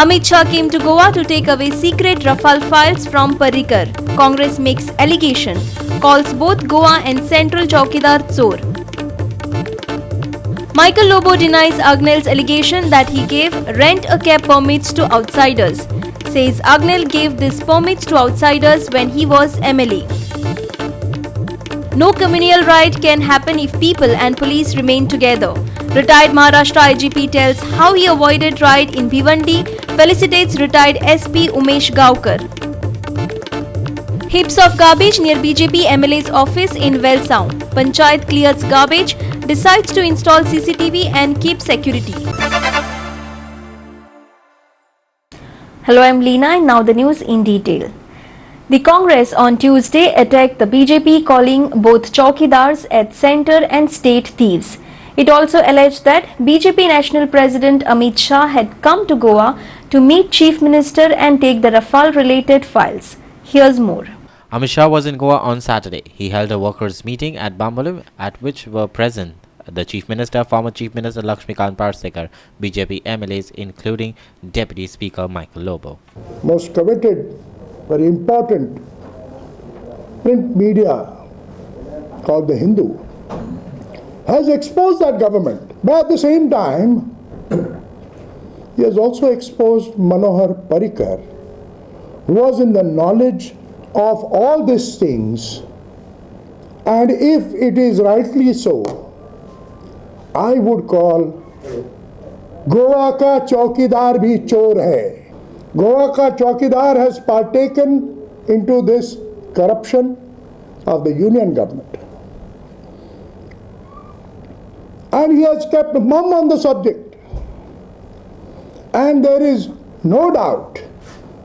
Amit Shah came to Goa to take away secret Rafale files from Parrikar. Congress makes allegation, calls both Goa and Central Chowkidar Chor. Michael Lobo denies Agnel's allegation that he gave rent-a-cab permits to outsiders. Says Agnel gave these permits to outsiders when he was MLA. No communal riot can happen if people and police remain together. Retired Maharashtra IGP tells how he avoided riot in Bhiwandi, felicitates retired SP Umesh Gaokar. Heaps of garbage near BJP MLA's office in Welsound. Panchayat clears garbage, decides to install CCTV and keep security. Hello, I'm Leena and now the news in detail. The Congress on Tuesday attacked the BJP, calling both chowkidars at centre and state thieves. It also alleged that BJP National President Amit Shah had come to Goa to meet Chief Minister and take the Rafale-related files. Here's more. Amit Shah was in Goa on Saturday. He held a workers' meeting at Bambolim, at which were present the Chief Minister, former Chief Minister Lakshmikant Parsekar, BJP MLAs including Deputy Speaker Michael Lobo. Most coveted, very important print media called The Hindu has exposed that government. But at the same time, he has also exposed Manohar Parrikar, who was in the knowledge of all these things. And if it is rightly so, I would call Goa ka chowkidar bhi chor hai. Goa ka chowkidar has partaken into this corruption of the union government. And he has kept mum on the subject. And there is no doubt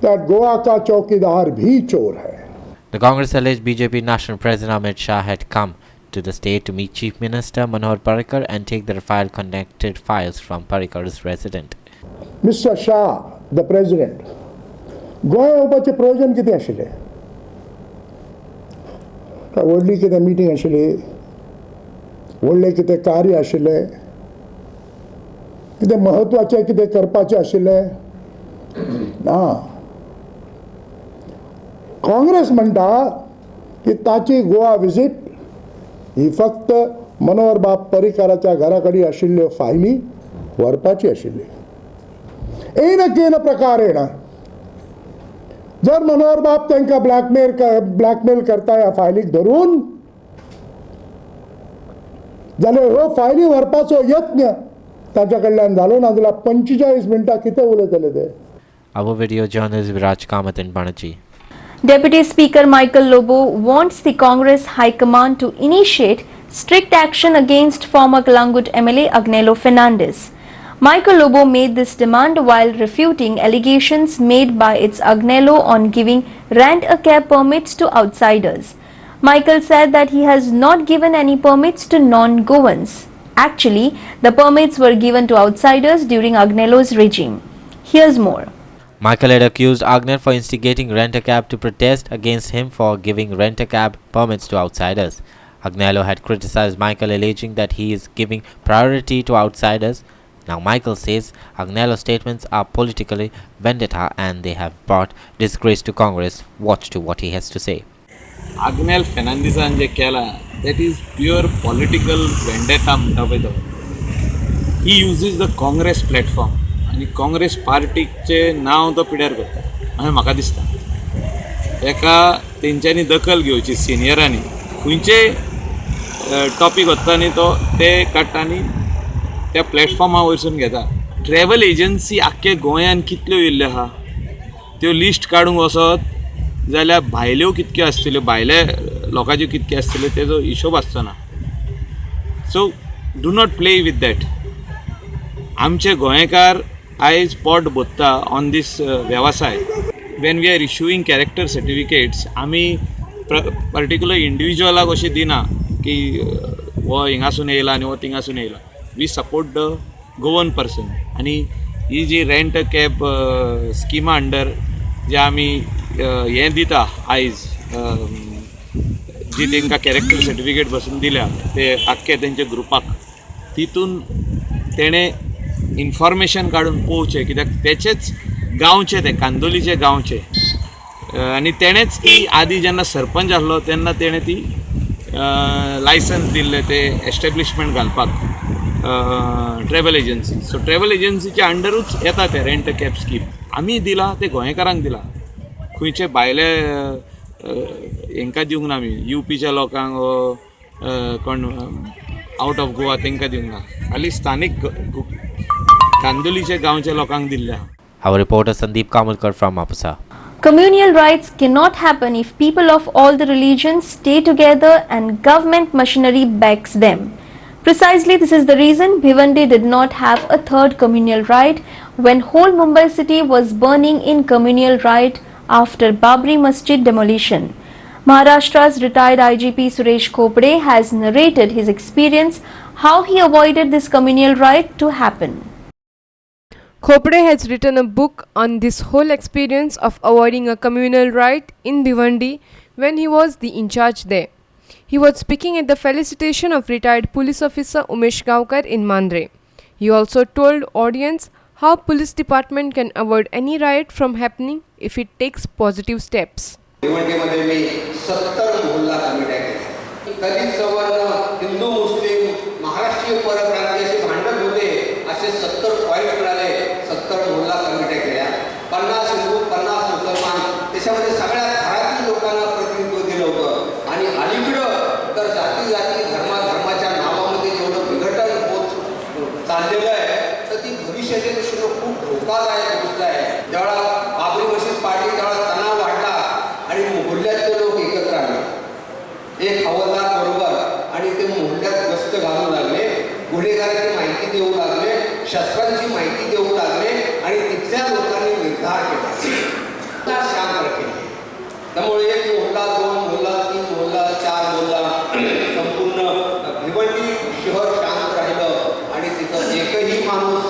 that Goa ka chowkidar bhi chor hai. The Congress alleged BJP National President Amit Shah had come to the state to meet Chief Minister Manohar Parrikar and take the Rafale connected files from Parrikar's resident. Mr. Shah, the President, Goa upache provision kiti ashile. Wodli kiti meeting ashile. Wodle kiti कार्य ashile. Kiti महत्वाचे kiti करपाचे ashile. ना. काँग्रेस म्हणटा की ताची Goa visit ही फक्त मनोहर बाब पर्रीकाराच्या घराकडी आशिल्ल्यो फायली व्हरपाची आशिल्ली. येन केन प्रकारेण जर मनोहर बाब तांकां ब्लॅकमेल करता ह्या फायलीक धरून जाल्यार ह्यो फायली व्हरपाचो यत्न ताच्या कडल्यान जालो ना जाल्यार 45 मिनटां कितें उलयतले ते. Our video journalist Viraj Kamath in Panaji. Deputy Speaker Michael Lobo wants the Congress High Command to initiate strict action against former Kalangut MLA Agnello Fernandez. Michael Lobo made this demand while refuting allegations made by its Agnello on giving rent-a-cab permits to outsiders. Michael said that he has not given any permits to non-Goans. Actually, the permits were given to outsiders during Agnello's regime. Here's more. Michael had accused Agnel for instigating rent-a-cab to protest against him for giving rent-a-cab permits to outsiders. Agnello had criticized Michael, alleging that he is giving priority to outsiders. Now Michael says Agnello's statements are politically vendetta and they have brought disgrace to Congress. Watch to what he has to say. Agnel Fernandez anje kela, that is pure political vendetta म्हणटा पळय तो. He uses the Congress platform. आणि काँग्रेस पार्टीचे नाव तो पिड्यार करता अशें म्हाका दिसता. ताका तेंच्यांनी दखल घेवची सिनियरांनी खंयचेय टॉपीक वता न्ही तो ते काडटा आनी त्या प्लॅटफॉर्मा वयरसून घेता. ट्रॅव्हल एजन्सी आख्खे गोंयान कितल्यो येयल्ल्यो आहा त्यो लिस्ट काडूंक वचत जाल्यार भायल्यो कितक्यो आसतल्यो, भायल्या लोकांच्यो कितक्यो आसतल्यो तेजो हिशोब आसचो ना. So do not play with that. आमचे गोंयकार आयज पोट भोत्ता ऑन दीस वेवसाय. When we are issuing character certificates आमी पर्टिक्युलर इंडिविज्युअलाक अशें दिना की हो हिंगासून येयला आनी हो थिंगासून येयला. We support the Goan person. आनी ही जी रेंट अ कॅब स्किमा अंडर जे आमी हें दिता आयज जी तांकां कॅरेक्टर सर्टिफिकेट बसून दिल्या ते आख्खे तेंच्या ग्रुपाक तितून तेणें इन्फॉर्मेशन काढून पोवचें कित्याक तेचेच गांवचे ते कांदोलीचे गांवचे आनी तेणेच ती आदी जेन्ना सरपंच आसलो तेन्ना तेणें ती लायसन्स दिल्ले ते एस्टॅब्लिशमेंट घालपाक ट्रॅव्हल एजन्सी. सो ट्रॅव्हल एजन्सीच्या अंडरूच येता ते रेंट अ कॅब स्कीम. आमी दिला ते गोंयकारांक दिला, खंयचे भायले हांकां दिवंक ना. आमी UPच्या लोकांक कोण आउट ऑफ गोवा तांकां दिवंक ना, खाली स्थानीक कांदोलीचे गांवच्या लोकांक दिल्ले. Our reporter Sandeep Kamulkar from Mapusa. Communal rights cannot happen if people of all the religions stay together and government machinery backs them. Precisely this is the reason Bhiwandi did not have a third communal right when whole Mumbai city was burning in communal riot after Babri Masjid demolition. Maharashtra's retired IGP Suresh Khopade has narrated his experience how he avoided this communal riot to happen. Khopade has written a book on this whole experience of avoiding a communal riot in Bhiwandi when he was the in charge there. He was speaking at the felicitation of retired police officer Umesh Gaonkar in Mandre. He also told audience how police department can avoid any riot from happening if it takes positive steps. भिवंडीमध्ये मी 70 मोहल्ला कमिट्या केल्या. कधी सवर्ण हिंदू मुस्लिम महाराष्ट्रीय परप्रांतीय भांडण होते असे 70 point मिळाले. 70 मोहल्ला कमिट्या केल्या. 50 हिंदू 50 मुसलमान त्याच्यामध्ये सगळ्या घरातील लोकांना प्रतिनिधित्व दिलं होतं. आणि अलीकडं तर जाती धर्माच्या नावामध्ये जेवढं विघटन होत चाललेलं आहे तर ती भविष्याच्या दृष्टीनं खूप धोकादायक गोष्ट आहे. जेव्हा बाबरी मशीद पाडली तेव्हा तणाव वाढला आणि मोहल्ल्यातले लोक एकत्र आले. एक हवालदार बरोबर आणि ते मोहल्ल्यात गस्त घालू लागले, गुन्हेगाराची माहिती देऊ लागले, शस्त्रांची माहिती देऊ लागले आणि तिथल्या लोकांनी निर्धार केला, शांत केले. त्यामुळे एक मोहल्ला 2 मोहल्ला 3 मोहल्ला 4 मोहल्ला संपूर्ण भिवंडी शहर शांत राहिलं आणि तिथं एकही माणूस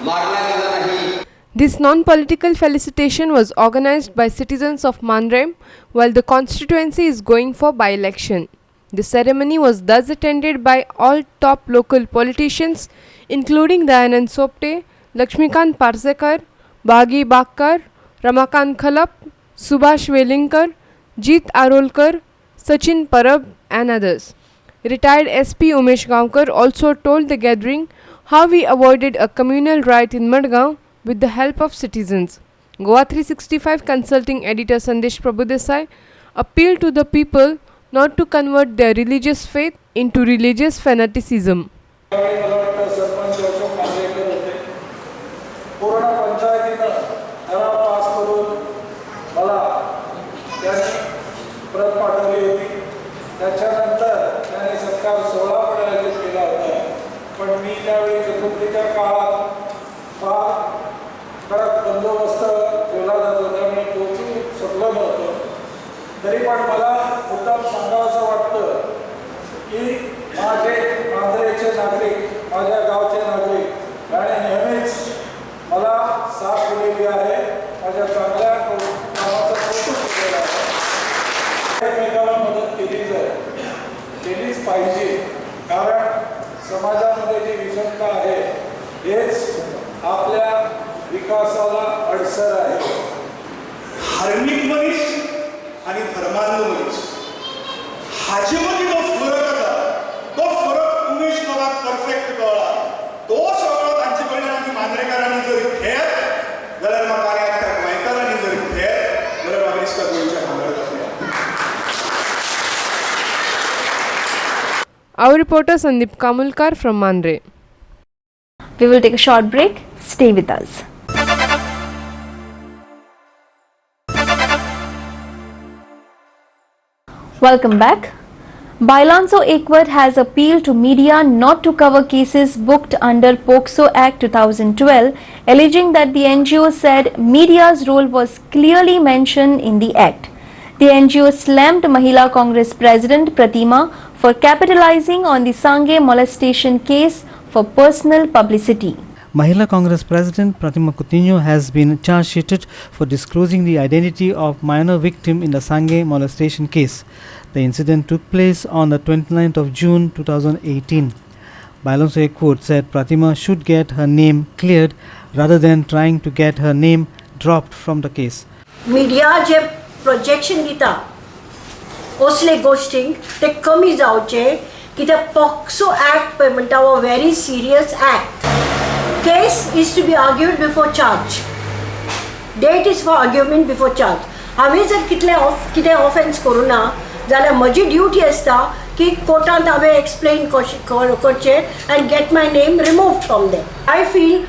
मारला गेला नाही. This non-political felicitation was organized by citizens of Mandrem while the constituency is going for by-election. The ceremony was thus attended by all top local politicians including Dayanand Sopte, Lakshmikant Parsekar, Bhagi Bakkar, Ramakant Khalap, Subhash Velinkar, Jeet Arolkar, Sachin Parab and others. Retired SP Umesh Gaonkar also told the gathering how we avoided a communal riot in Madgaon with the help of citizens. Goa 365 consulting editor Sandesh Prabhudesai appealed to the people not to convert their religious faith into religious fanaticism. पूर्ण पंचायतीनं ठराव पास करून मला त्यांनी प्रत पाठवली होती. त्याच्यानंतर त्यांनी सरकार 16 पण आयोजित केला होता. पण मी त्यावेळी चतुर्थीच्या काळात फार कडक बंदोबस्त ठेवला जात होता, मी पोहोचू शकलो नव्हतो. तरी पण मला मुद्दाम सांगावंसं वाटतं की माझे मांजरेचे नागरिक, माझ्या गावचे नागरिक याने नेहमीच मला साथ दिलेली आहे. माझ्या चांगल्या कामाचं कौतुक केलेलं आहे. एकमेकाला मदत केलीच पाहिजे, कारण समाजामध्ये जी विषमता आहे हेच आपल्या विकासाला अडसर आहे. धार्मिक मनीस आणि धर्मांध मनीस हाजेमध्ये जो फरक आसा तो फरक उमेश बाबाक परफेक्ट कळ्ळा. तो सगळो तांचे कडल्यान आमी मांद्रेकारांनी जर घेत जाल्यार म्हाका दिसता गोंयकारांनी जर घेत जाल्यार म्हाका दिसता गोंयच्या भांगर जातलें. Our reporter Sandeep Kamulkar from Mandre. We will take a short break. Stay with us. Welcome back. Bailanso Ekwat has appealed to media not to cover cases booked under POCSO Act 2012, alleging that the NGO said media's role was clearly mentioned in the act. The NGO slammed Mahila Congress President Pratima for capitalizing on the Sange molestation case for personal publicity. Mahila Congress President Pratima Coutinho has been charge sheeted for disclosing the identity of minor victim in the Sange molestation case. The incident took place on the 29th of June 2018. Bailanso Ekwat said Pratima should get her name cleared rather than trying to get her name dropped from the case. Media J projection दिता असले गोष्टींक ते कमी जावचे कित्याक POCSO act पळय म्हणटा हो very serious act. Case is to be argued before charge. Date is for argument before charge. हांवें जर कितें ऑफेन्स करूं ना जाल्यार म्हजी ड्युटी आसता की कोर्टांत हांवें एक्सप्लेन करचें and get my name remove from them. I feel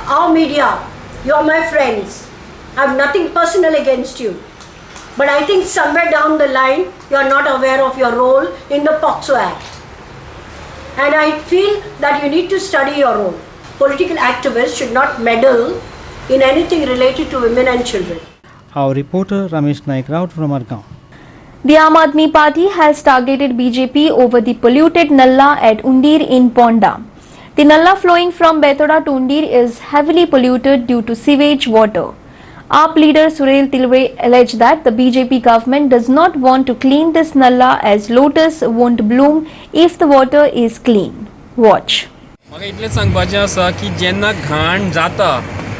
our media you are my friends. I have nothing personal against you. But I think somewhere down the line, you are not aware of your role in the POCSO Act. And I feel that you need to study your role. Political activists should not meddle in anything related to women and children. Our reporter Ramesh Naik Raut from Argaon. The Aam Aadmi Party has targeted BJP over the polluted Nalla at Undir in Ponda. The Nalla flowing from Betoda to Undir is heavily polluted due to sewage water. AAP leader Surel Tilve alleged that the BJP government does not want to clean this Nalla as lotus won't bloom if the water is clean. Watch. म्हाका इतलेंच सांगपाचें आसा की जेन्ना घाण जाता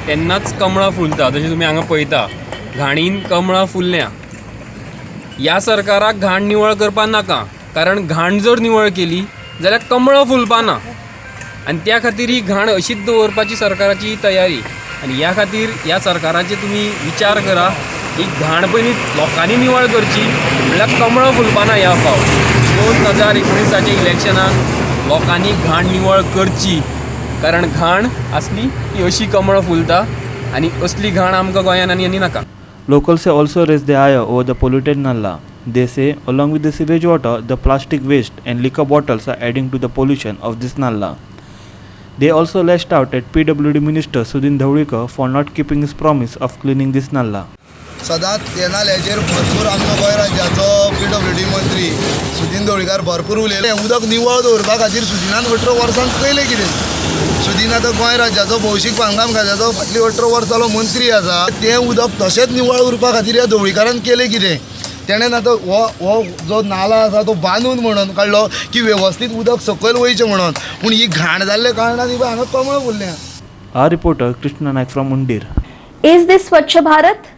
तेन्नाच कमळां फुलता. जशें तुमी हांगा पळयता घाणीन कमळां फुलल्या. ह्या सरकाराक घाण निवळ करपा नाका, कारण घाण जर निवळ केली जाल्यार कमळां फुलपा ना. आनी त्या खातीर ही घाण अशीच दवरपाची सरकाराची तयारी. आनी ह्या खातीर ह्या सरकाराचे तुमी विचार करा. ही घाण पयलीं लोकांनी निवळ करची म्हणल्यार कमळां फुलपा ना ह्या फावट. 2019च्या इलेक्शनाक लोकांनी घाण निवळ करची, कारण घाण आसली ती अशी कमळां फुलता आनी असली घाण आमकां गोंयांत आनी नाका. Locals have also raised their ire over the polluted Nalla. They say along with the sewage water, the plastic waste and liquor bottles are adding to the pollution of this Nalla. They also lashed out at PWD Minister Sudhin Dhawlikar for not keeping his promise of cleaning this Nalla. सदांच ह्या नाल्याचेर भरपूर आमचो गोंय राज्याचो PWD मंत्री सुदीन धवळीकार भरपूर उलयले. उदक निवळ दवरपा खातीर सुदिनान 18 वर्सांक केलें कितें. सुदीन आतां गोंय राज्याचो भौशीक बांदकाम खात्याचो फाटलीं 18 वर्सांचो मंत्री आसा. तें उदक तशेंच निवळ उरपा खातीर ह्या धवळीकारान केलें कितें. तेणेन आतां हो जो नाला आसा तो बांदून म्हणून काडलो की वेवस्थीत उदक सकयल वयचें म्हणून. पूण ही घाण जाल्ले कारणान ही हांगा कमळां फुल्ल्या. Our reporter Krishna Naik from Undir. Is this Swachh Bharat?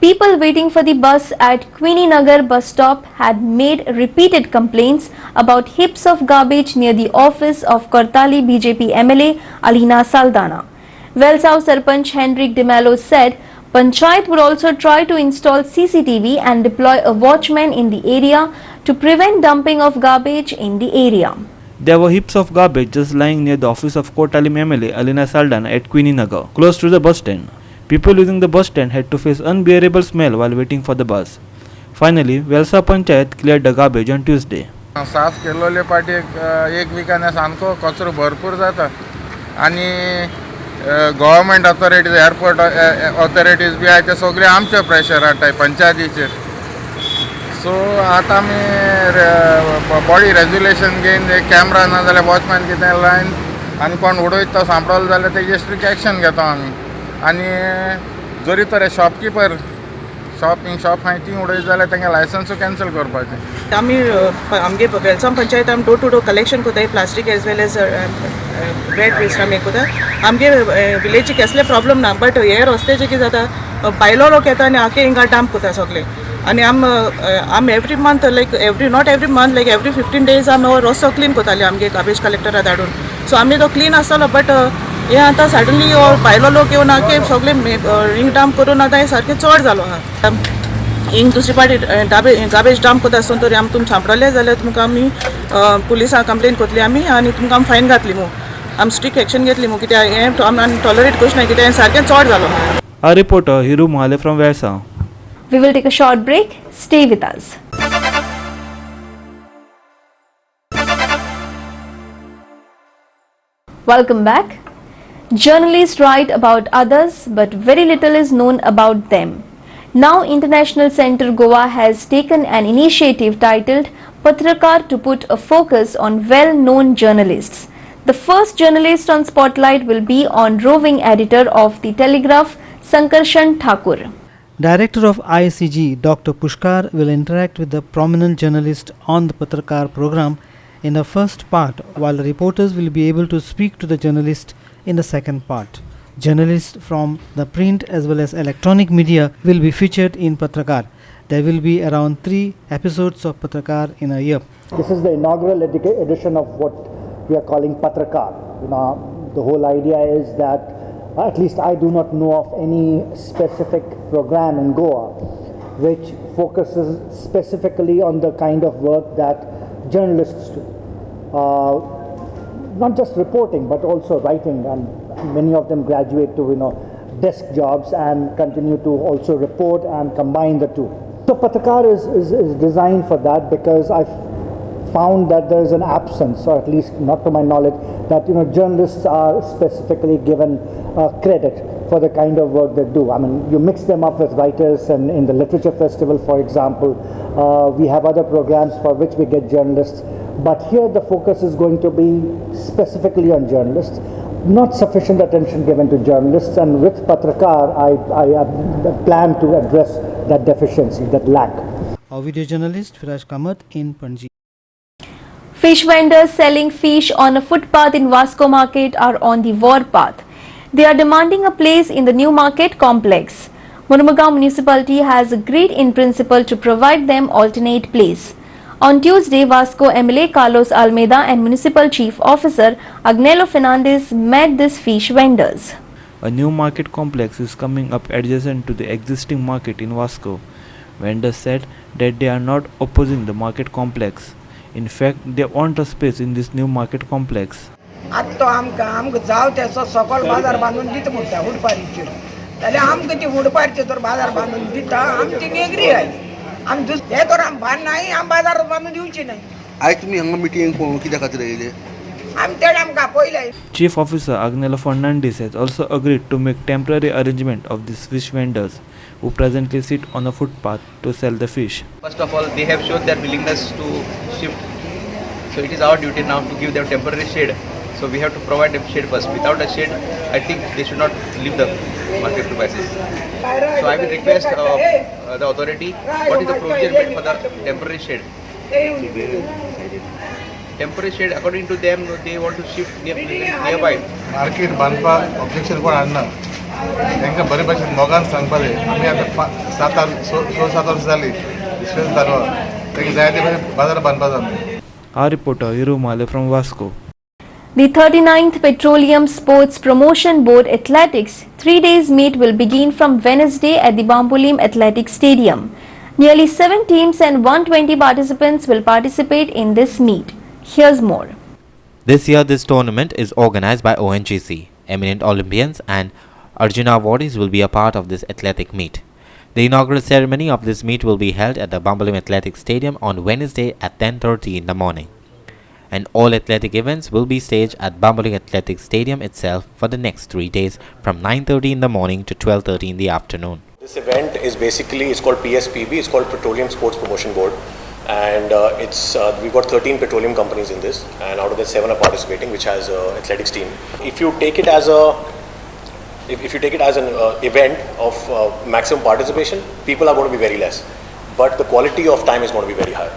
People waiting for the bus at Queenie Nagar bus stop had made repeated complaints about heaps of garbage near the office of Kartali BJP MLA Alina Saldana. Welsau Sarpanch Hendrik De Mello said Panchayat would also try to install CCTV and deploy a watchman in the area to prevent dumping of garbage in the area. There were heaps of garbage just lying near the office of Kotalim MLA Alina Saldana at Queenie Nagar, close to the bus stand. People using the bus stand had to face unbearable smell while waiting for the bus. Finally, Welsau Panchayat cleared the garbage on Tuesday. साफ केल्लोले पाटीक एक विकान सामको कचरो भरपूर जाता आनी government authorities airport authorities बी आहाय ते सगळे आमचे प्रेशर हाडटाय पंचायतीचेर. सो आतां आमी बॉडी रेज्युलेशन घेवन एक कॅमेरा ना जाल्यार वॉचमॅन कितें लायन आनी कोण उडयता तो सांपडलो जाल्यार तेजेर स्ट्रिक्ट एक्शन घेता आमी. आनी जरी तर शॉपकीपर शॉप आहाय ती उडयत जाल्यार तेंगे लायसन्सूय कॅन्सल करपाचें. आमी आमगे वेलसाव पंचायत आमी डोर टू डोर कलेक्शन कोताय plastic as well as wet waste आमी कोता. आमगे विलेजी कसले प्रॉब्लम ना, बट हे रस्त्याचे कितें जाता भायलो लोक येता आनी आखे हिंगा डंप कोता सगळे. आनी आम every month like not every month like every 15 days आमी रस्तो क्लीन कोताले आमगे गार्बेज कलेक्टरा धाडून. सो आमी तो क्लीन आसतालो, बट हे आतां सडनली भायलो लोक येवन आखे सगळे हिंग डंप करून आतां हे सारकें चड जालो आहा. हिंग दुसरी पाटी गार्बेज डंप कोता आसतना तरी आमी तुमकां सांपडले जाल्यार तुमकां आमी पुलिसांक कंप्लेन कोतली आमी आनी तुमकां आमी फायन घातली मू. आमी स्ट्रिक्ट एक्शन घेतली मू, कित्याक हें आमी टॉलरेट करचना, कित्याक हें सारकें चड जालो. Our reporter Hiru Mahale from Welsau. We will take a short break. Stay with us. Welcome back. Journalists write about others, but very little is known about them. Now, International Centre Goa has taken an initiative titled Patrakar to put a focus on well-known journalists. The first journalist on spotlight will be on roving editor of The Telegraph, Sankarshan Thakur. Director of ICG, Dr. Pushkar, will interact with the prominent journalist on the Patrakar program in the first part, while the reporters will be able to speak to the journalist in the second part. Journalists from the print as well as electronic media will be featured in Patrakar. There will be around 3 episodes of Patrakar in a year. This is the inaugural edition of what we are calling Patrakar. The whole idea is that, at least I do not know of any specific program in Goa which focuses specifically on the kind of work that journalists do. Not just reporting but also writing, and many of them graduate to desk jobs and continue to also report and combine the two. So Patrakar is designed for that, because I've found that there is an absence, or at least not to my knowledge, that journalists are specifically given credit for the kind of work they do. I mean, you mix them up with writers, and in the Literature Festival, for example, we have other programs for which we get journalists, but here the focus is going to be specifically on journalists. Not sufficient attention given to journalists, and with Patrakar I plan to address that deficiency, that lack. Our video journalist Firaj Kamath in Panji. Fish vendors selling fish on a footpath in Vasco Market are on the warpath. They are demanding a place in the new market complex. Murmagaon municipality has agreed in principle to provide them alternate place. On Tuesday, Vasco MLA Carlos Almeida and Municipal Chief Officer Agnello Fernandez met these fish vendors. A new market complex is coming up adjacent to the existing market in Vasco. Vendors said that they are not opposing the market complex. In fact, they want a space in this new market complex. आत्तो आमकां जाव त्याचो सकल बाजार बांदून दिता म्हणटा हुडपारीचेर जाल्यार आमकां ती हुडपारीचेर तर बाजार बांदून दिता आमची एग्री आहे आम हे तर आम भान नाही आम बाजार बांदून दिवची नाही आयज तुमी हांगा मिटींग कित्या खातीर येयले आम तेड आमकां पयले. Chief Officer Agnello Fernandez has also agreed to make temporary arrangement of these fish vendors who presently sit on a footpath to sell the fish. First of all, they have shown their willingness to shift. So it is our duty now to give them temporary shade. So we have to provide them shade first. Without a shade, I think they should not leave the market premises. So I will request the authority, what is the provision made for the temporary shade? Temporary shade, according to them, they want to shift nearby. Market बांदपाक objection कोण हाडना तांकां बरे भाशेन मोगान सांगपाक आमी आतां 6-7 वर्सां जालीं डिस्टन्स धाडवा तांकां जाय ते भाशेन बाजार बांदपाक जाय. Our reporter Hiru Male from Vasco. The 39th Petroleum Sports Promotion Board Athletics 3 days meet will begin from Wednesday at the Bambolim Athletic Stadium. Nearly 7 teams and 120 participants will participate in this meet. Here's more. This year, this tournament is organized by ONGC. Eminent Olympians and Arjuna awardees will be a part of this athletic meet. The inaugural ceremony of this meet will be held at the Bambolim Athletic Stadium on Wednesday at 10:30 in the morning. And all athletic events will be staged at Bambolim Athletic Stadium itself for the next 3 days from 9:30 in the morning to 12:30 in the afternoon. This event is it's called PSPB, it's called Petroleum Sports Promotion Board, and we've got 13 petroleum companies in this, and out of that 7 are participating, which has an athletics team. If you take it as an event of maximum participation, people are going to be very less, but the quality of time is going to be very high.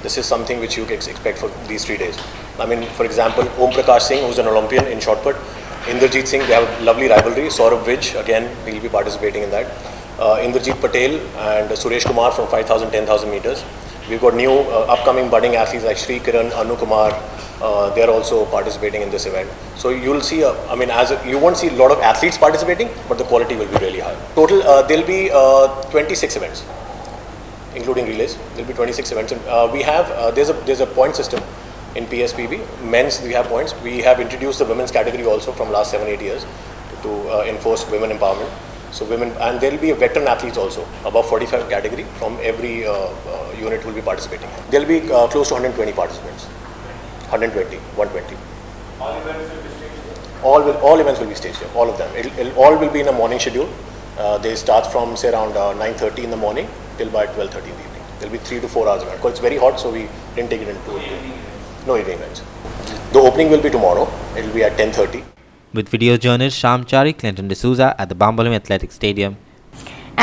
This is something which you can expect for these 3 days. I mean, for example, Om Prakash Singh, who's an Olympian in shot put, Inderjeet Singh, they have a lovely rivalry. Saurabh Vij, again, he'll be participating in that. Inderjeet Patel and Suresh Kumar from 5,000, 10,000 meters. We've got new upcoming budding athletes like Sri Kiran, Anu Kumar. They're also participating in this event. So you'll see, you won't see a lot of athletes participating, but the quality will be really high. Total, there'll be 26 events, including relays. There'll be 26 events. And we have, there's a point system in PSPB. Men's, we have points. We have introduced the women's category also from last 7-8 years to enforce women empowerment. So women, and there will be a veteran athletes also, above 45 category, from every unit will be participating. There will be close to 120 participants. 120, 120. All events will be staged? All events will be staged here, all of them. All will be in a morning schedule. They start from say around 9:30 in the morning till by 12:30 in the evening. There will be 3 to 4 hours event. Because it's very hot, so we didn't take it into no evening events. The opening will be tomorrow. It will be at 10:30. With video journalist Sham Chari, Clinton D'Souza at the Bambolim Athletic Stadium.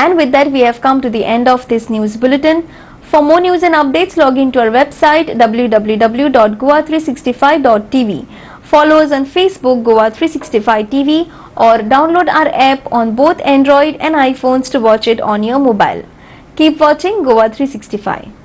And with that, we have come to the end of this news bulletin. For more news and updates, log in to our website www.goa365.tv. Follow us on Facebook Goa 365 TV or download our app on both Android and iPhones to watch it on your mobile. Keep watching Goa 365.